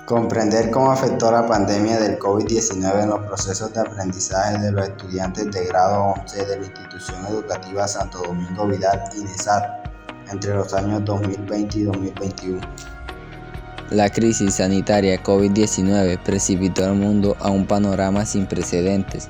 Comprender cómo afectó la pandemia del COVID-19 en los procesos de aprendizaje de los estudiantes de grado 11 de la Institución Educativa Santo Domingo Vidal INESAD entre los años 2020 y 2021. La crisis sanitaria COVID-19 precipitó al mundo a un panorama sin precedentes,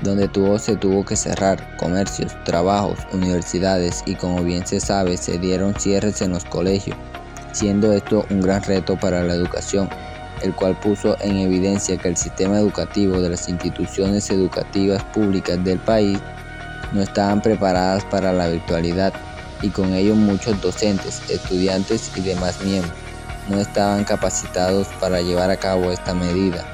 donde se tuvo que cerrar comercios, trabajos, universidades y, como bien se sabe, se dieron cierres en los colegios, siendo esto un gran reto para la educación, el cual puso en evidencia que el sistema educativo de las instituciones educativas públicas del país no estaban preparadas para la virtualidad y con ello muchos docentes, estudiantes y demás miembros no estaban capacitados para llevar a cabo esta medida.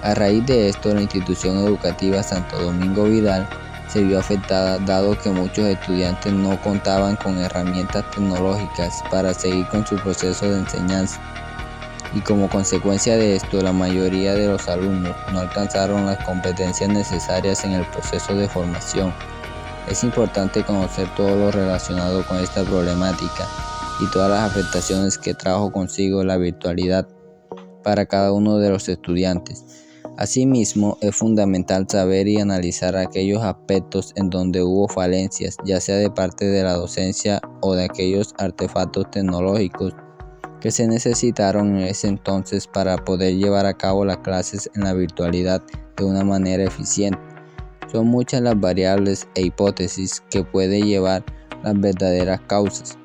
A raíz de esto, la institución educativa Santo Domingo Vidal se vio afectada dado que muchos estudiantes no contaban con herramientas tecnológicas para seguir con su proceso de enseñanza. Y como consecuencia de esto, la mayoría de los alumnos no alcanzaron las competencias necesarias en el proceso de formación. Es importante conocer todo lo relacionado con esta problemática y todas las afectaciones que trajo consigo la virtualidad para cada uno de los estudiantes. Asimismo, es fundamental saber y analizar aquellos aspectos en donde hubo falencias, ya sea de parte de la docencia o de aquellos artefactos tecnológicos que se necesitaron en ese entonces para poder llevar a cabo las clases en la virtualidad de una manera eficiente. Son muchas las variables e hipótesis que puede llevar las verdaderas causas.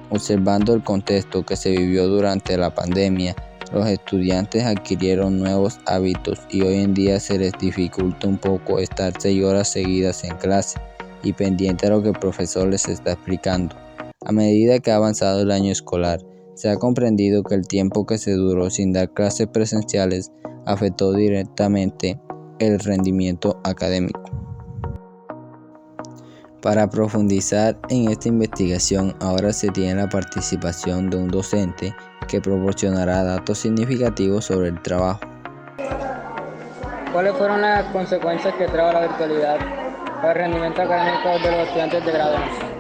Observando el contexto que se vivió durante la pandemia, los estudiantes adquirieron nuevos hábitos y hoy en día se les dificulta un poco estar 6 horas seguidas en clase y pendiente a lo que el profesor les está explicando. A medida que ha avanzado el año escolar, se ha comprendido que el tiempo que se duró sin dar clases presenciales afectó directamente el rendimiento académico. Para profundizar en esta investigación, ahora se tiene la participación de un docente que proporcionará datos significativos sobre el trabajo. ¿Cuáles fueron las consecuencias que trajo la virtualidad para el rendimiento académico de los estudiantes de grado 11?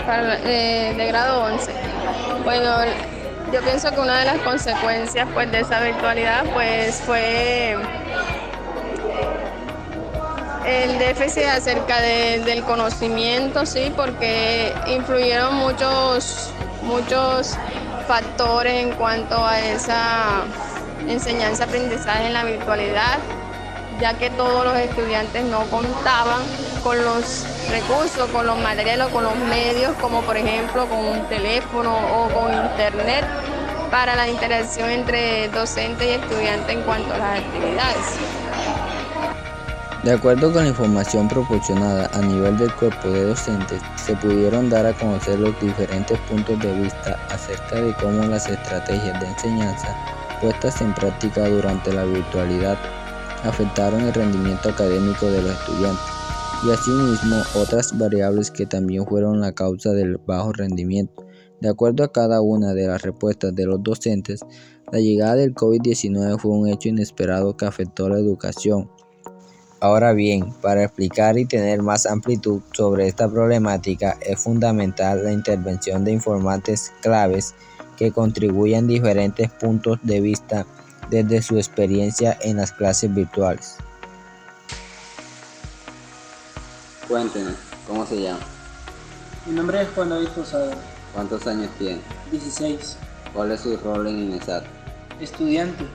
De grado 11. Bueno, yo pienso que una de las consecuencias de esa virtualidad fue el déficit acerca del conocimiento, sí, porque influyeron muchos factores en cuanto a esa enseñanza-aprendizaje en la virtualidad, ya que todos los estudiantes no contaban con los recursos, con los materiales o con los medios, como por ejemplo con un teléfono o con internet, para la interacción entre docente y estudiante en cuanto a las actividades. De acuerdo con la información proporcionada a nivel del cuerpo de docentes, se pudieron dar a conocer los diferentes puntos de vista acerca de cómo las estrategias de enseñanza puestas en práctica durante la virtualidad afectaron el rendimiento académico de los estudiantes y asimismo otras variables que también fueron la causa del bajo rendimiento. De acuerdo a cada una de las respuestas de los docentes, la llegada del COVID-19 fue un hecho inesperado que afectó la educación. Ahora bien, para explicar y tener más amplitud sobre esta problemática, es fundamental la intervención de informantes claves que contribuyan diferentes puntos de vista desde su experiencia en las clases virtuales. Cuéntenos, ¿cómo se llama? Mi nombre es Juan David Posada. ¿Cuántos años tiene? 16. ¿Cuál es su rol en INESAD? Estudiante.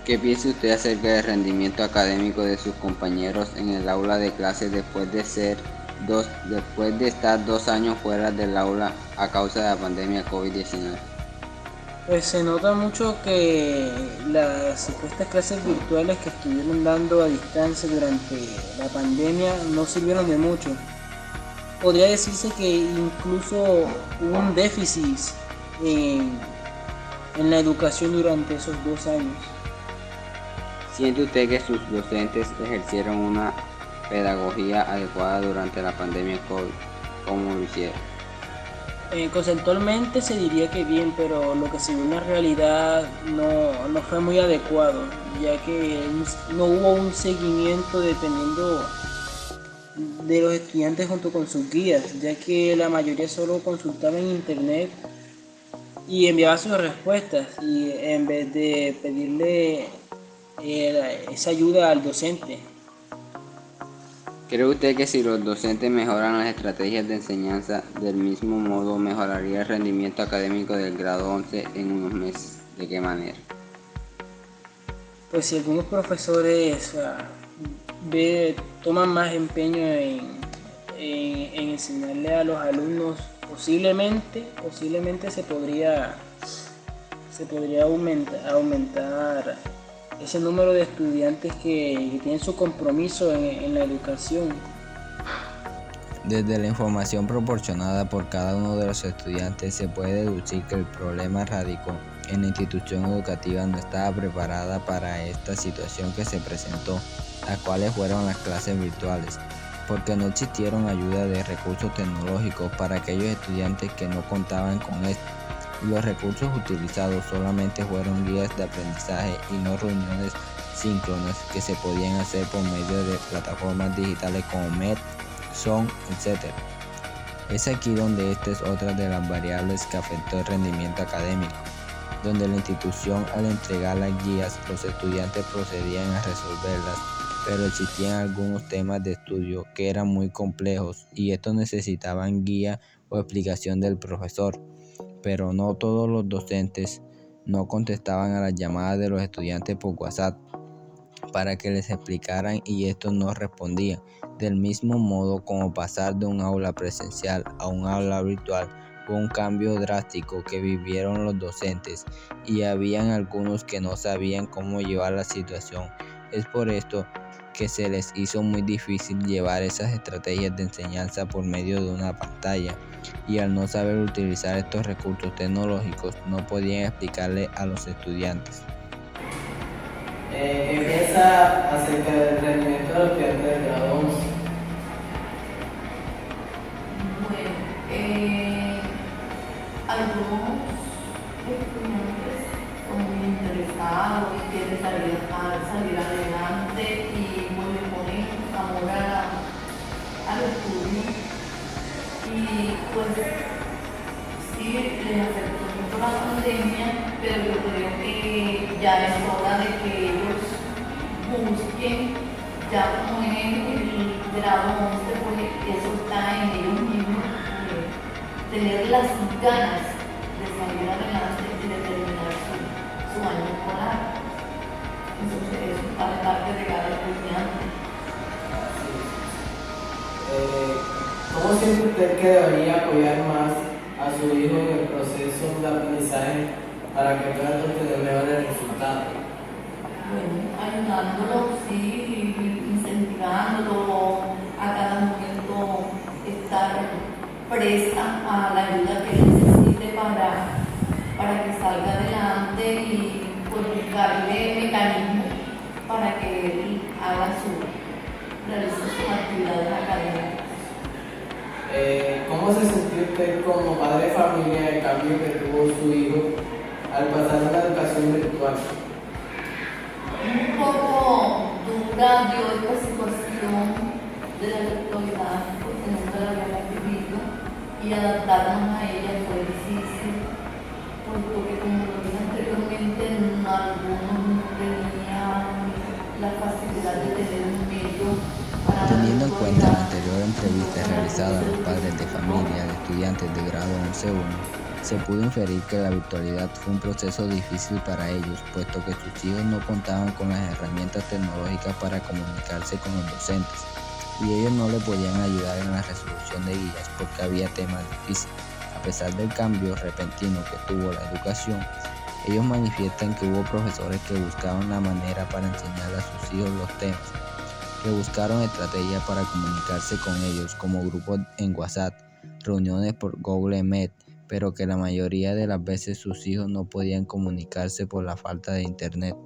¿Qué piensa usted acerca del rendimiento académico de sus compañeros en el aula de clases después de estar 2 años fuera del aula a causa de la pandemia COVID-19? Pues se nota mucho que las supuestas clases virtuales que estuvieron dando a distancia durante la pandemia no sirvieron de mucho. Podría decirse que incluso hubo un déficit en la educación durante esos 2 años. ¿Siente usted que sus docentes ejercieron una pedagogía adecuada durante la pandemia COVID? ¿Cómo lo hicieron? Conceptualmente se diría que bien, pero lo que se vio en la realidad no fue muy adecuado, ya que no hubo un seguimiento dependiendo de los estudiantes junto con sus guías, ya que la mayoría solo consultaba en internet y enviaba sus respuestas y en vez de pedirle esa ayuda al docente. ¿Cree usted que si los docentes mejoran las estrategias de enseñanza, del mismo modo mejoraría el rendimiento académico del grado 11 en unos meses? ¿De qué manera? Pues si algunos profesores toman más empeño en enseñarle a los alumnos, posiblemente se podría aumentar ese número de estudiantes que tienen su compromiso en la educación. Desde la información proporcionada por cada uno de los estudiantes se puede deducir que el problema radicó en la institución educativa no estaba preparada para esta situación que se presentó, las cuales fueron las clases virtuales, porque no existieron ayuda de recursos tecnológicos para aquellos estudiantes que no contaban con esto. Los recursos utilizados solamente fueron guías de aprendizaje y no reuniones síncronas que se podían hacer por medio de plataformas digitales como Meet, Zoom, etc. Es aquí donde esta es otra de las variables que afectó el rendimiento académico, donde la institución al entregar las guías los estudiantes procedían a resolverlas, pero existían algunos temas de estudio que eran muy complejos y estos necesitaban guía o explicación del profesor. Pero no todos los docentes no contestaban a las llamadas de los estudiantes por WhatsApp para que les explicaran y estos no respondían. Del mismo modo como pasar de un aula presencial a un aula virtual fue un cambio drástico que vivieron los docentes y habían algunos que no sabían cómo llevar la situación. Es por esto que se les hizo muy difícil llevar esas estrategias de enseñanza por medio de una pantalla, y al no saber utilizar estos recursos tecnológicos no podían explicarle a los estudiantes. ¿Qué piensa acerca del rendimiento de los estudiantes del grado 11? Bueno, algunos estudiantes son muy interesados y quieren salir adelante y pues, le ponen amor al estudio. Y pues sí, les afectó mucho la pandemia, pero yo creo que ya es hora de que ellos busquen, ya como en el grado 11, pues eso está en ellos mismos, tener las ganas de salir adelante y de terminar su año escolar. Entonces eso está de parte de cada estudiante. ¿Cómo siente usted que debería apoyar más a su hijo en el proceso de aprendizaje para que pueda obtener mejores resultados? Bueno, ayudándolo, sí, incentivándolo a cada momento estar presta a la ayuda que necesite para que salga adelante y pues buscarle mecanismos para que él realice sus actividades académicas. ¿Cómo se sintió usted como padre de familia el cambio que tuvo su hijo al pasar a la educación virtual? Un poco dura dio esta situación de la virtualidad porque nunca la había vivido y adaptarnos a ella fue difícil, puesto que como lo dije anteriormente, algunos no tenían la facilidad de tener un medio. Teniendo en cuenta la anterior entrevista realizada a los padres de familia de estudiantes de grado 11.1, se pudo inferir que la virtualidad fue un proceso difícil para ellos, puesto que sus hijos no contaban con las herramientas tecnológicas para comunicarse con los docentes, y ellos no le podían ayudar en la resolución de guías porque había temas difíciles. A pesar del cambio repentino que tuvo la educación, ellos manifiestan que hubo profesores que buscaban la manera para enseñar a sus hijos los temas, que buscaron estrategias para comunicarse con ellos como grupos en WhatsApp, reuniones por Google Meet, pero que la mayoría de las veces sus hijos no podían comunicarse por la falta de internet.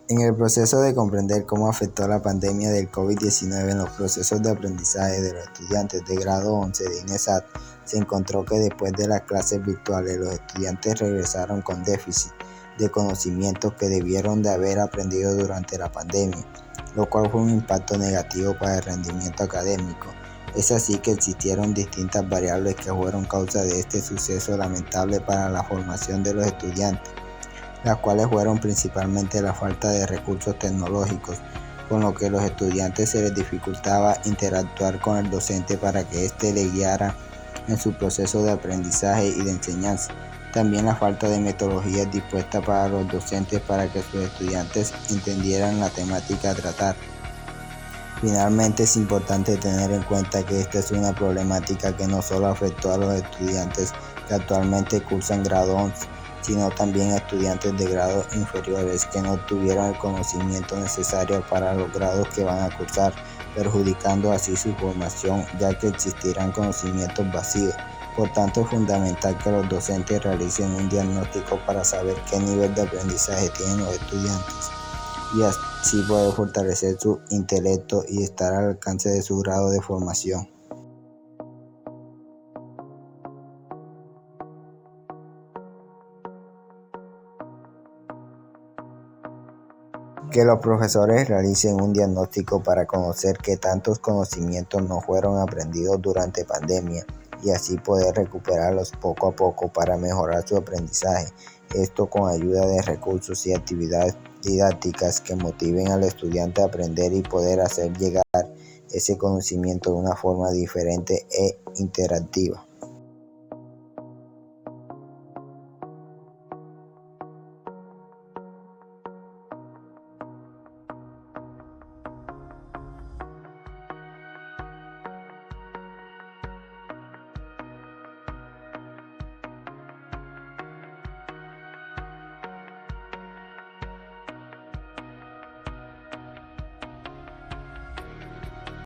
En el proceso de comprender cómo afectó la pandemia del COVID-19 en los procesos de aprendizaje de los estudiantes de grado 11 de INESAT, se encontró que después de las clases virtuales los estudiantes regresaron con déficit de conocimientos que debieron de haber aprendido durante la pandemia. lo cual fue un impacto negativo para el rendimiento académico. Es así que existieron distintas variables que fueron causa de este suceso lamentable para la formación de los estudiantes, las cuales fueron principalmente la falta de recursos tecnológicos, con lo que a los estudiantes se les dificultaba interactuar con el docente para que éste le guiara en su proceso de aprendizaje y de enseñanza. También la falta de metodologías dispuestas para los docentes para que sus estudiantes entendieran la temática a tratar. Finalmente, es importante tener en cuenta que esta es una problemática que no solo afectó a los estudiantes que actualmente cursan grado 11, sino también a estudiantes de grados inferiores que no tuvieron el conocimiento necesario para los grados que van a cursar, perjudicando así su formación, ya que existirán conocimientos vacíos. Por tanto, es fundamental que los docentes realicen un diagnóstico para saber qué nivel de aprendizaje tienen los estudiantes y así poder fortalecer su intelecto y estar al alcance de su grado de formación. Que los profesores realicen un diagnóstico para conocer qué tantos conocimientos no fueron aprendidos durante pandemia y así poder recuperarlos poco a poco para mejorar su aprendizaje. Esto con ayuda de recursos y actividades didácticas que motiven al estudiante a aprender y poder hacer llegar ese conocimiento de una forma diferente e interactiva.